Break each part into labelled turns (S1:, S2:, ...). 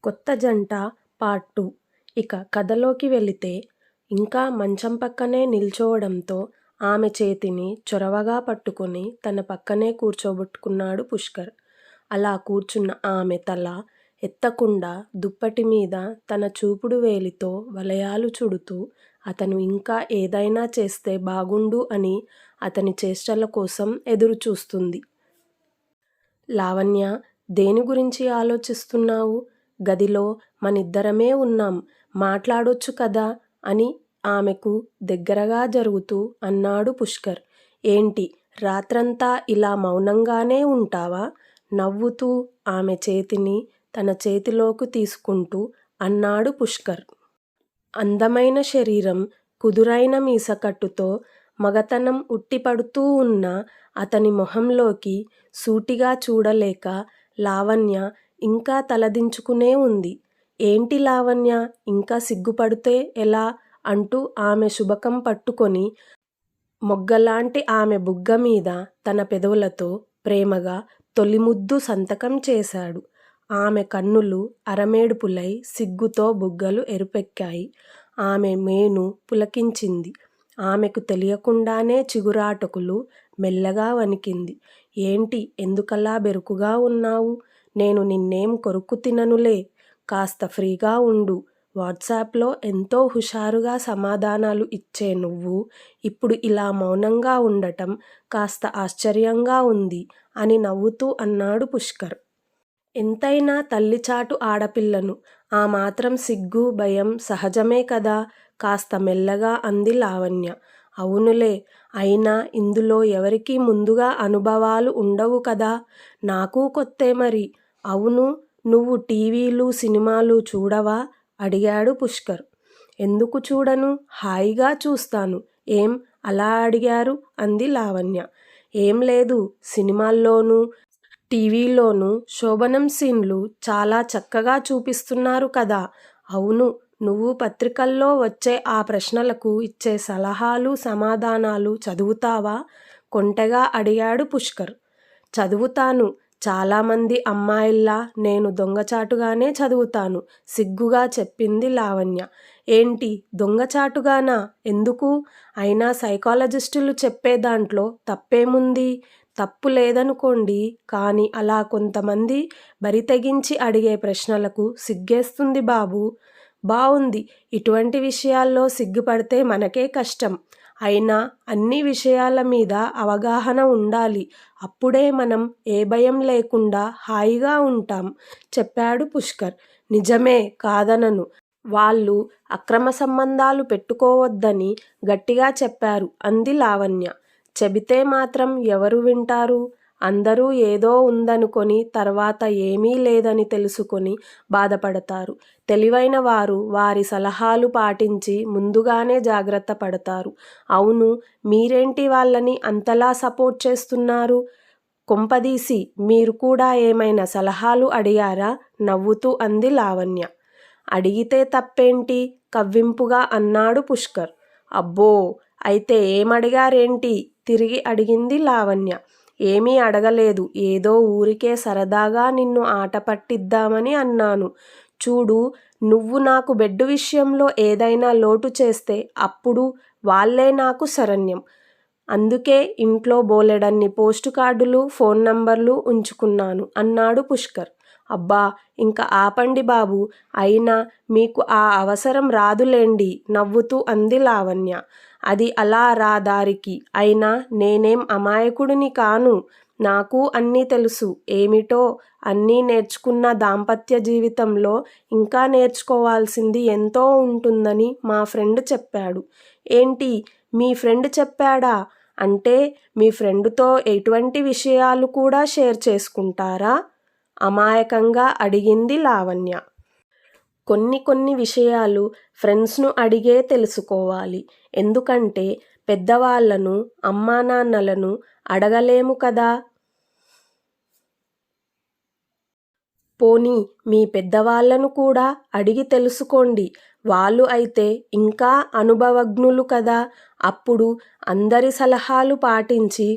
S1: కొత్త జంట పార్ట్ 2. ఇక కథలోకి వెళితే, ఇంకా మంచం పక్కనే నిల్చోవడంతో ఆమె చేతిని చొరవగా పట్టుకొని తన పక్కనే కూర్చోబెట్టుకున్నాడు పుష్కర్. అలా కూర్చున్న ఆమె తల ఎత్తకుండా దుప్పటి మీద తన చూపుడు వేలితో వలయాలు చుడుతూ, అతను ఇంకా ఏదైనా చేస్తే బాగుండు అని అతని చేష్టల కోసం ఎదురుచూస్తుంది. లావణ్య, దేని గురించి ఆలోచిస్తున్నావు? గదిలో మనిద్దరమే ఉన్నాం, మాట్లాడొచ్చు కదా అని ఆమెకు దగ్గరగా జరుగుతూ అన్నాడు పుష్కర్. ఏంటి, రాత్రంతా ఇలా మౌనంగానే ఉంటావా? నవ్వుతూ ఆమె చేతిని తన చేతిలోకి తీసుకుంటూ అన్నాడు పుష్కర్. అందమైన శరీరం, కుదురైన మీసకట్టుతో మగతనం ఉట్టిపడుతూ ఉన్న అతని మొహంలోకి సూటిగా చూడలేక లావణ్య ఇంకా తలదించుకునే ఉంది. ఏంటి లావణ్య, ఇంకా సిగ్గుపడితే ఎలా అంటూ ఆమె శుభకం పట్టుకొని మొగ్గలాంటి ఆమె బుగ్గ మీద తన పెదవులతో ప్రేమగా తొలిముద్దు సంతకం చేశాడు. ఆమె కన్నులు అరమేడుపులై సిగ్గుతో బుగ్గలు ఎరుపెక్కాయి. ఆమె మేను పులకించింది. ఆమెకు తెలియకుండానే చిగురాటకులు మెల్లగా వణికింది. ఏంటి, ఎందుకలా బెరుకుగా ఉన్నావు? నేను నిన్నేం కొరుకు తిననులే, కాస్త ఫ్రీగా ఉండు. వాట్సాప్లో ఎంతో హుషారుగా సమాధానాలు ఇచ్చే నువ్వు ఇప్పుడు ఇలా మౌనంగా ఉండటం కాస్త ఆశ్చర్యంగా ఉంది అని నవ్వుతూ అన్నాడు పుష్కర్. ఎంతైనా తల్లిచాటు ఆడపిల్లను, ఆ మాత్రం సిగ్గు భయం సహజమే కదా, కాస్త మెల్లగా అంది లావణ్య. అవునులే, అయినా ఇందులో ఎవరికీ ముందుగా అనుభవాలు ఉండవు కదా, నాకూ కొత్తే మరి. అవును, నువ్వు టీవీలు సినిమాలు చూడవా? అడిగాడు పుష్కర్. ఎందుకు చూడను, హాయిగా చూస్తాను. ఏం అలా అడిగారు అంది లావణ్య. ఏం లేదు, సినిమాల్లోనూ టీవీలోనూ శోభనం సీన్లు చాలా చక్కగా చూపిస్తున్నారు కదా. అవును, నువ్వు పత్రికల్లో వచ్చే ఆ ప్రశ్నలకు ఇచ్చే సలహాలు సమాధానాలు చదువుతావా? కొంటెగా అడిగాడు పుష్కర్. చదువుతాను, చాలామంది అమ్మాయిల్లా నేను దొంగచాటుగానే చదువుతాను సిగ్గుగా చెప్పింది లావణ్య. ఏంటి, దొంగచాటుగానా? ఎందుకు? అయినా సైకాలజిస్టులు చెప్పే దాంట్లో తప్పేముంది? తప్పు లేదనుకోండి, కానీ అలా కొంతమంది బరితెగించి అడిగే ప్రశ్నలకు సిగ్గేస్తుంది బాబూ. బావుంది, ఇటువంటి విషయాల్లో సిగ్గుపడితే మనకే కష్టం. అయినా అన్ని విషయాల మీద అవగాహన ఉండాలి, అప్పుడే మనం ఏ భయం లేకుండా హాయిగా ఉంటాం చెప్పాడు పుష్కర్. నిజమే, కాదనను. వాళ్ళు అక్రమ సంబంధాలు పెట్టుకోవద్దని గట్టిగా చెప్పారు అంది లావణ్య. చెబితే మాత్రం ఎవరు వింటారు? అందరూ ఏదో ఉందనుకొని తర్వాత ఏమీ లేదని తెలుసుకొని బాధపడతారు. తెలివైన వారు వారి సలహాలు పాటించి ముందుగానే జాగ్రత్త పడతారు. అవును, మీరేంటి వాళ్ళని అంతలా సపోర్ట్ చేస్తున్నారు? కొంపదీసి మీరు కూడా ఏమైనా సలహాలు అడిగారా? నవ్వుతూ అంది లావణ్య. అడిగితే తప్పేంటి, కవ్వింపుగా అన్నాడు పుష్కర్. అబ్బో, అయితే ఏమడిగారేంటి తిరిగి అడిగింది లావణ్య. ఏమీ అడగలేదు, ఏదో ఊరికే సరదాగా నిన్ను ఆట పట్టిద్దామని అన్నాను. చూడు, నువ్వు నాకు బెడ్ విషయంలో ఏదైనా లోటు చేస్తే అప్పుడు వాళ్ళే నాకు శరణ్యం. అందుకే ఇంట్లో బోలెడన్ని పోస్టు కార్డులు ఫోన్ నంబర్లు ఉంచుకున్నాను అన్నాడు పుష్కర్. అబ్బా, ఇంకా ఆపండి బాబు, అయినా మీకు ఆ అవసరం రాదులేండి నవ్వుతూ అంది లావణ్య. అది అలా రా దారికి, అయినా నేనేం అమాయకుడిని కాను, నాకు అన్నీ తెలుసు. ఏమిటో అన్నీ నేర్చుకున్న దాంపత్య జీవితంలో ఇంకా నేర్చుకోవాల్సింది ఎంతో ఉంటుందని మా ఫ్రెండ్ చెప్పాడు. ఏంటి, మీ ఫ్రెండ్ చెప్పాడా? అంటే మీ ఫ్రెండ్తో ఎటువంటి విషయాలు కూడా షేర్ చేసుకుంటారా? అమాయకంగా అడిగింది లావణ్య. కొన్ని విషయాలు ఫ్రెండ్స్ను అడిగే తెలుసుకోవాలి. ఎందుకంటే పెద్దవాళ్లను, అమ్మానాన్నలను అడగలేము కదా. పోనీ మీ పెద్దవాళ్లను కూడా అడిగి తెలుసుకోండి. వాళ్ళు అయితే ఇంకా అనుభవజ్ఞులు కదా. అప్పుడు అందరి సలహాలు పాటించి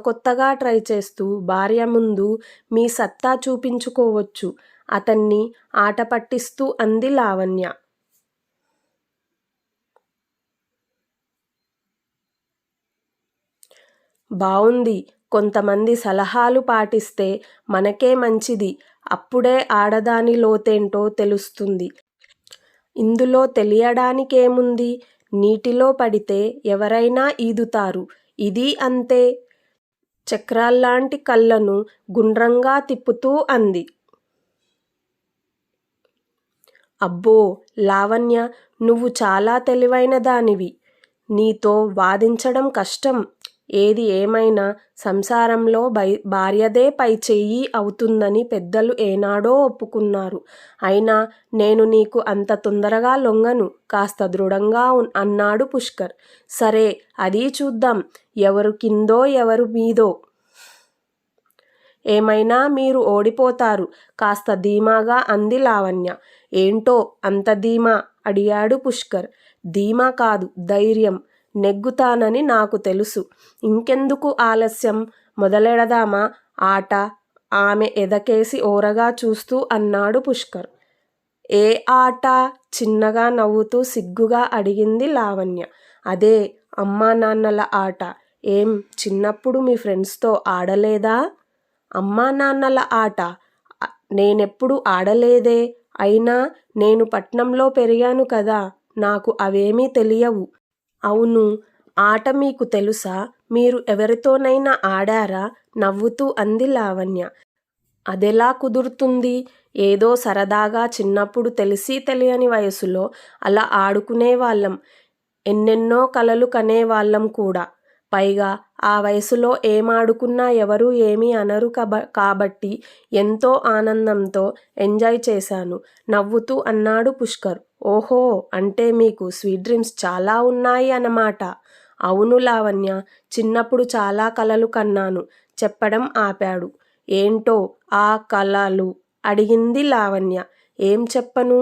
S1: కొత్తగా ట్రై చేస్తూ భార్య ముందు మీ సత్తా చూపించుకోవచ్చు. అతన్ని ఆట పట్టిస్తూ అంది లావణ్య. బావుంది. కొంతమంది సలహాలు పాటిస్తే మనకే మంచిది. అప్పుడే ఆడదాని లోతేంటో తెలుస్తుంది. ఇందులో తెలియడానికేముంది? నీటిలో పడితే ఎవరైనా ఈదుతారు. ఇదీ అంతే. చక్రాల్లాంటి కళ్ళను గుండ్రంగా తిప్పుతూ అంది. అబ్బో లావణ్య, నువ్వు చాలా తెలివైన దానివి. నీతో వాదించడం కష్టం. ఏది ఏమైనా సంసారంలో భార్యదే పైచెయ్యి అవుతుందని పెద్దలు ఏనాడో ఒప్పుకున్నారు. అయినా నేను నీకు అంత తొందరగా లొంగను. కాస్త దృఢంగా అన్నాడు పుష్కర్. సరే, అదీ చూద్దాం. ఎవరు కిందో ఎవరు మీదో. ఏమైనా మీరు ఓడిపోతారు కాస్త ధీమాగా అంది లావణ్య. ఏంటో అంత ధీమా? అడిగాడు పుష్కర్. ధీమా కాదు, ధైర్యం. నెగ్గుతానని నాకు తెలుసు. ఇంకెందుకు ఆలస్యం? మొదలెడదామా ఆట? ఆమె ఎదకేసి ఓరగా చూస్తూ అన్నాడు పుష్కర్. ఏ ఆట? చిన్నగా నవ్వుతూ సిగ్గుగా అడిగింది లావణ్య. అదే అమ్మా నాన్నల ఆట. ఏం, చిన్నప్పుడు మీ ఫ్రెండ్స్తో ఆడలేదా? అమ్మా నాన్నల ఆట నేనెప్పుడు ఆడలేదే. అయినా నేను పట్నంలో పెరిగాను కదా, నాకు అవేమీ తెలియవు. అవును, ఆట మీకు తెలుసా? మీరు ఎవరితోనైనా ఆడారా? నవ్వుతూ అంది లావణ్య. అదెలా కుదురుతుంది? ఏదో సరదాగా చిన్నప్పుడు తెలిసి తెలియని వయసులో అలా ఆడుకునేవాళ్ళం. ఎన్నెన్నో కలలు కనేవాళ్ళం కూడా. పైగా ఆ వయసులో ఏమాడుకున్నా ఎవరూ ఏమీ అనరు కాబట్టి ఎంతో ఆనందంతో ఎంజాయ్ చేశాను నవ్వుతూ అన్నాడు పుష్కర్. ఓహో, అంటే మీకు స్వీట్ డ్రీమ్స్ చాలా ఉన్నాయి అన్నమాట. అవును లావణ్య, చిన్నప్పుడు చాలా కలలు కన్నాను చెప్పడం ఆపాడు. ఏంటో ఆ కలలు? అడిగింది లావణ్య. ఏం చెప్పను?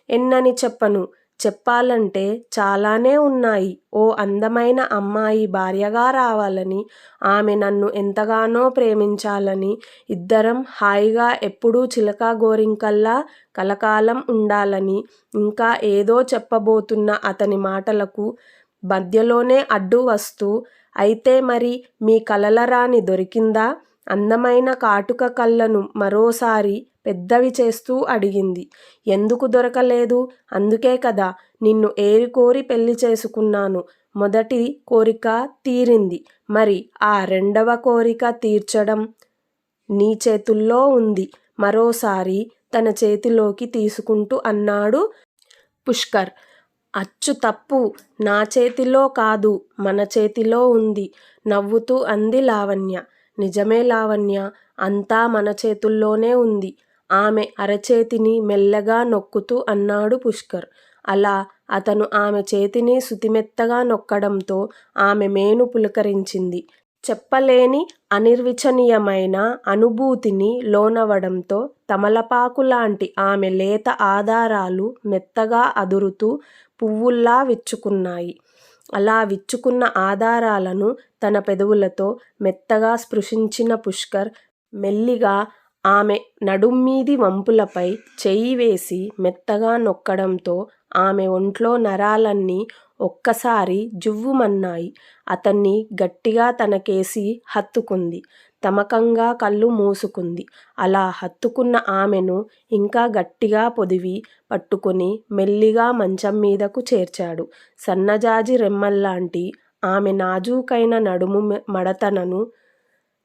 S1: ఎన్నని చెప్పను? చెప్పాలంటే చాలానే ఉన్నాయి. ఓ అందమైన అమ్మాయి భార్యగా రావాలని, ఆమె నన్ను ఎంతగానో ప్రేమించాలని, ఇద్దరం హాయిగా ఎప్పుడూ చిలకా గోరింకల్లా కలకాలం ఉండాలని, ఇంకా ఏదో చెప్పబోతున్న అతని మాటలకు మధ్యలోనే అడ్డు వస్తూ, అయితే మరి మీ కలల రాణి దొరికిందా? అందమైన కాటుక కళ్ళను మరోసారి పెద్దవి చేస్తూ అడిగింది. ఎందుకు దొరకలేదు? అందుకే కదా నిన్ను ఏరికోరి పెళ్లి చేసుకున్నాను. మొదటి కోరిక తీరింది. మరి ఆ రెండవ కోరిక తీర్చడం నీ చేతుల్లో ఉంది. మరోసారి తన చేతిలోకి తీసుకుంటూ అన్నాడు పుష్కర్. అచ్చు తప్పు. నా చేతిలో కాదు, మన చేతిలో ఉంది నవ్వుతూ అంది లావణ్య. నిజమే లావణ్య, అంతా మన చేతుల్లోనే ఉంది. ఆమె అరచేతిని మెల్లగా నొక్కుతూ అన్నాడు పుష్కర్. అలా అతను ఆమె చేతిని సుతిమెత్తగా నొక్కడంతో ఆమె మేను పులకరించింది. చెప్పలేని అనిర్వచనీయమైన అనుభూతిని లోనవడంతో తమలపాకులాంటి ఆమె లేత ఆధారాలు మెత్తగా అదురుతూ పువ్వుల్లా విచ్చుకున్నాయి. అలా విచ్చుకున్న ఆధారాలను తన పెదవులతో మెత్తగా స్పృశించిన పుష్కర్ మెల్లిగా ఆమె నడుమ్మీది వంపులపై చెయ్యి వేసి మెత్తగా నొక్కడంతో ఆమె ఒంట్లో నరాలన్నీ ఒక్కసారి జువ్వుమన్నాయి. అతన్ని గట్టిగా తనకేసి హత్తుకుంది. తమకంగా కళ్ళు మూసుకుంది. అలా హత్తుకున్న ఆమెను ఇంకా గట్టిగా పొదివి పట్టుకుని మెల్లిగా మంచం మీదకు చేర్చాడు. సన్నజాజి రెమ్మల్లాంటి ఆమె నాజూకైన నడుము మడతలను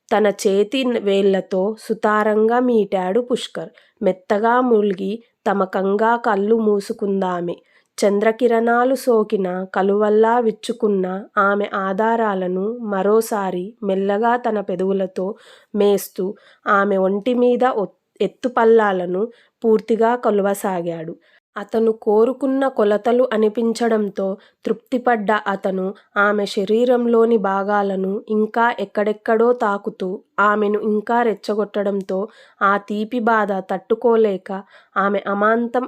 S1: తన చేతి వేళ్లతో సుతారంగా మీటాడు పుష్కర్. మెత్తగా మూల్గి తమకంగా కళ్ళు మూసుకుందామె. చంద్రకిరణాలు సోకిన కలువల్లా విచ్చుకున్న ఆమె ఆధారాలను మరోసారి మెల్లగా తన పెదవులతో మేస్తూ ఆమె ఒంటిమీద ఎత్తుపల్లాలను పూర్తిగా కొలవసాగాడు. అతను కోరుకున్న కొలతలు అనిపించడంతో తృప్తిపడ్డ అతను ఆమె శరీరంలోని భాగాలను ఇంకా ఎక్కడెక్కడో తాకుతూ ఆమెను ఇంకా రెచ్చగొట్టడంతో ఆ తీపి బాధ తట్టుకోలేక ఆమె అమాంతం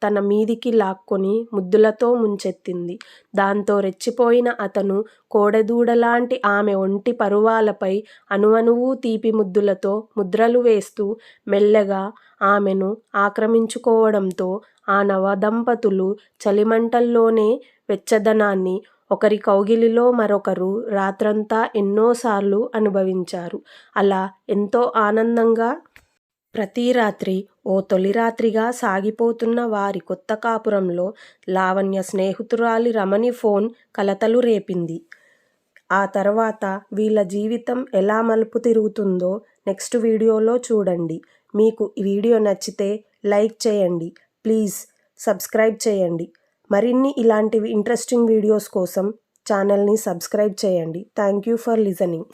S1: తన మీదికి లాక్కొని ముద్దులతో ముంచెత్తింది. దాంతో రెచ్చిపోయిన అతను కోడెదూడలాంటి ఆమె ఒంటి పరువాలపై అణువణువూ తీపి ముద్దులతో ముద్రలు వేస్తూ మెల్లగా ఆమెను ఆక్రమించుకోవడంతో ఆ నవదంపతులు చలిమంటల్లోనే వెచ్చదనాన్ని ఒకరి కౌగిలిలో మరొకరు రాత్రంతా ఎన్నోసార్లు అనుభవించారు. అలా ఎంతో ఆనందంగా ప్రతి రాత్రి ఓ తొలి రాత్రిగా సాగిపోతున్న వారి కొత్త కాపురంలో లావణ్య స్నేహితురాలి రమణి ఫోన్ కలతలు రేపింది. ఆ తర్వాత వీళ్ళ జీవితం ఎలా మలుపు తిరుగుతుందో నెక్స్ట్ వీడియోలో చూడండి. మీకు ఈ వీడియో నచ్చితే లైక్ చేయండి. ప్లీజ్ సబ్స్క్రైబ్ చేయండి. మరిన్ని ఇలాంటివి ఇంట్రెస్టింగ్ వీడియోస్ కోసం ఛానల్ని సబ్స్క్రైబ్ చేయండి. Thank you for listening.